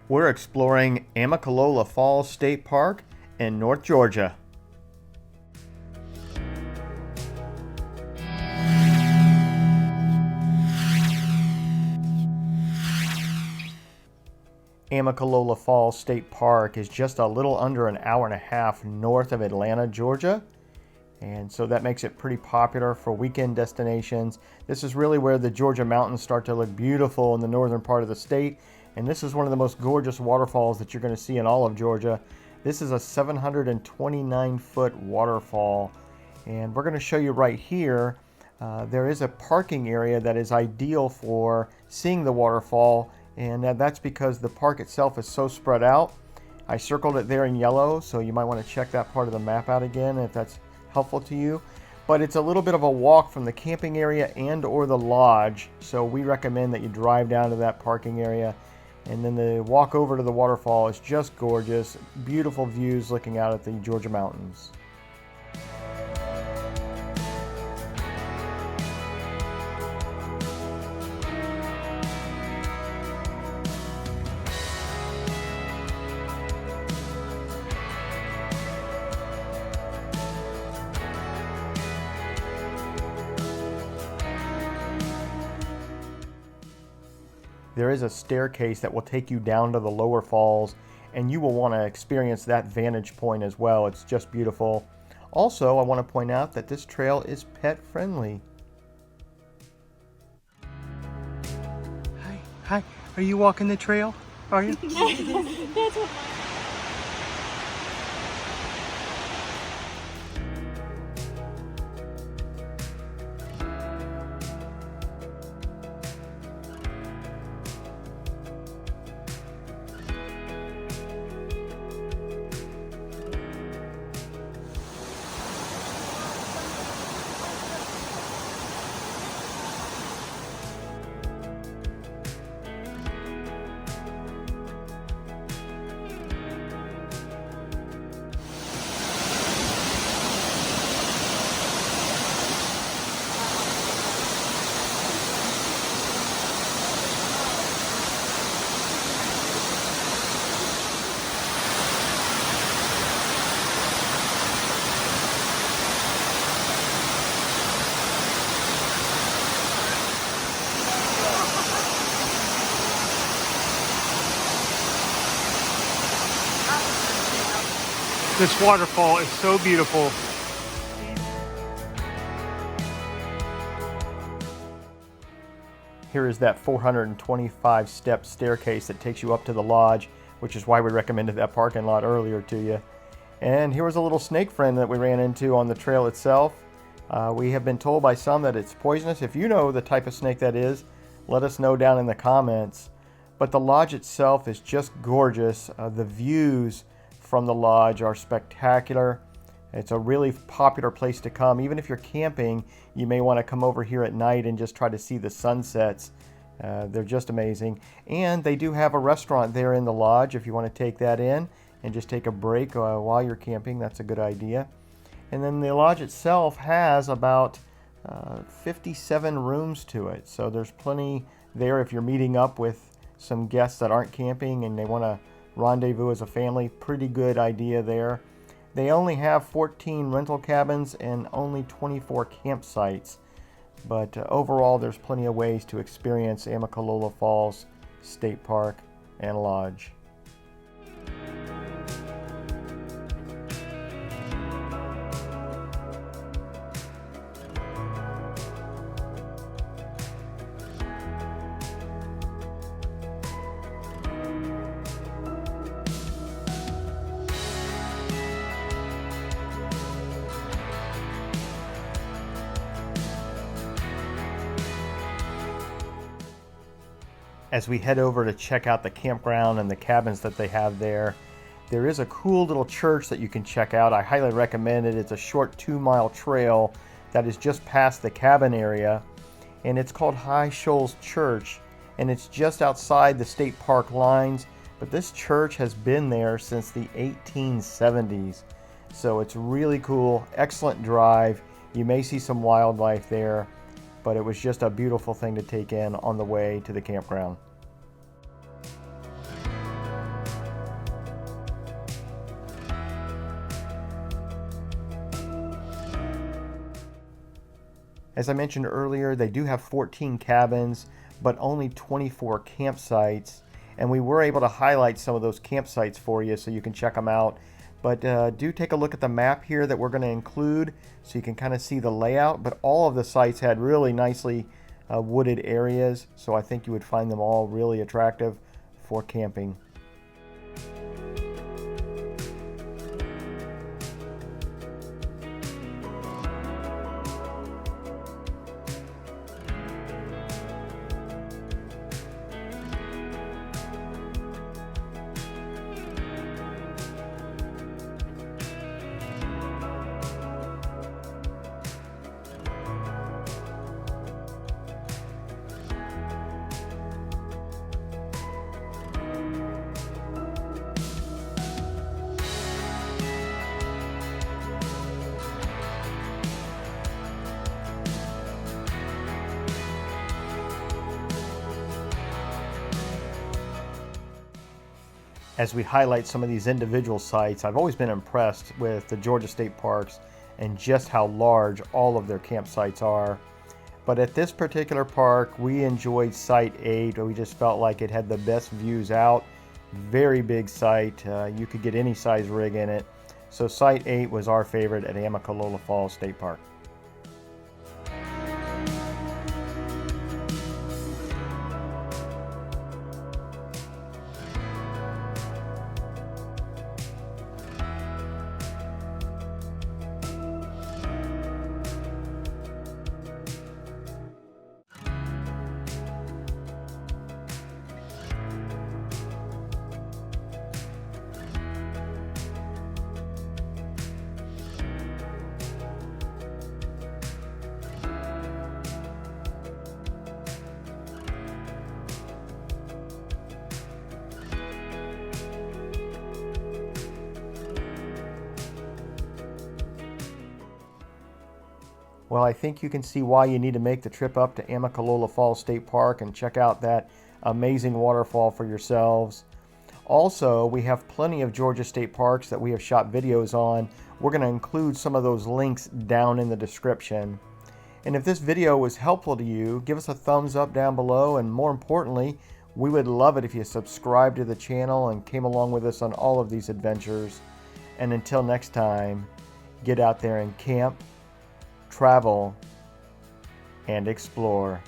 We're exploring Amicalola Falls State Park in North Georgia. Amicalola Falls State Park is just a little under an hour and a half north of Atlanta, Georgia. And so that makes it pretty popular for weekend destinations. This is really where the Georgia mountains start to look beautiful in the northern part of the state. And this is one of the most gorgeous waterfalls that you're going to see in all of Georgia. This is a 729-foot waterfall. And we're going to show you right here, there is a parking area that is ideal for seeing the waterfall. And that's because the park itself is so spread out. I circled it there in yellow, so you might want to check that part of the map out again if that's helpful to you. But it's a little bit of a walk from the camping area and or the lodge, so we recommend that you drive down to that parking area, and then the walk over to the waterfall is just gorgeous. Beautiful views looking out at the Georgia mountains. There is a staircase that will take you down to the lower falls, and you will want to experience that vantage point as well. It's just beautiful. Also, I want to point out that this trail is pet friendly. Hi. Are you walking the trail? Are you? This waterfall is so beautiful. Here is that 425 step staircase that takes you up to the lodge, which is why we recommended that parking lot earlier to you. And here was a little snake friend that we ran into on the trail itself. We have been told by some that it's poisonous. If you know the type of snake that is, let us know down in the comments. But the lodge itself is just gorgeous. The views from the lodge are spectacular. It's a really popular place to come. Even if you're camping, you may want to come over here at night and just try to see the sunsets. They're just amazing. And they do have a restaurant there in the lodge if you want to take that in and just take a break while you're camping. That's a good idea. And then the lodge itself has about 57 rooms to it. So there's plenty there if you're meeting up with some guests that aren't camping and they want to rendezvous as a family. Pretty good idea there. They only have 14 rental cabins and only 24 campsites, but overall there's plenty of ways to experience Amicalola Falls State Park and Lodge. As we head over to check out the campground and the cabins that they have there, there is a cool little church that you can check out. I highly recommend it. It's a short 2-mile trail that is just past the cabin area, and it's called Shoals Church, and it's just outside the state park lines. But this church has been there since the 1870s, so it's really cool. Excellent drive. You may see some wildlife there, but it was just a beautiful thing to take in on the way to the campground. As I mentioned earlier, they do have 14 cabins, but only 24 campsites. And we were able to highlight some of those campsites for you so you can check them out. But do take a look at the map here that we're going to include so you can kind of see the layout. But all of the sites had really nicely wooded areas, so I think you would find them all really attractive for camping. As we highlight some of these individual sites, I've always been impressed with the Georgia State Parks and just how large all of their campsites are. But at this particular park, we enjoyed Site 8. We just felt like it had the best views out. Very big site. You could get any size rig in it. So Site 8 was our favorite at Amicalola Falls State Park. Well, I think you can see why you need to make the trip up to Amicalola Falls State Park and check out that amazing waterfall for yourselves. Also, we have plenty of Georgia State Parks that we have shot videos on. We're going to include some of those links down in the description. And if this video was helpful to you, give us a thumbs up down below, and more importantly, we would love it if you subscribed to the channel and came along with us on all of these adventures. And until next time, get out there and camp, travel, and explore.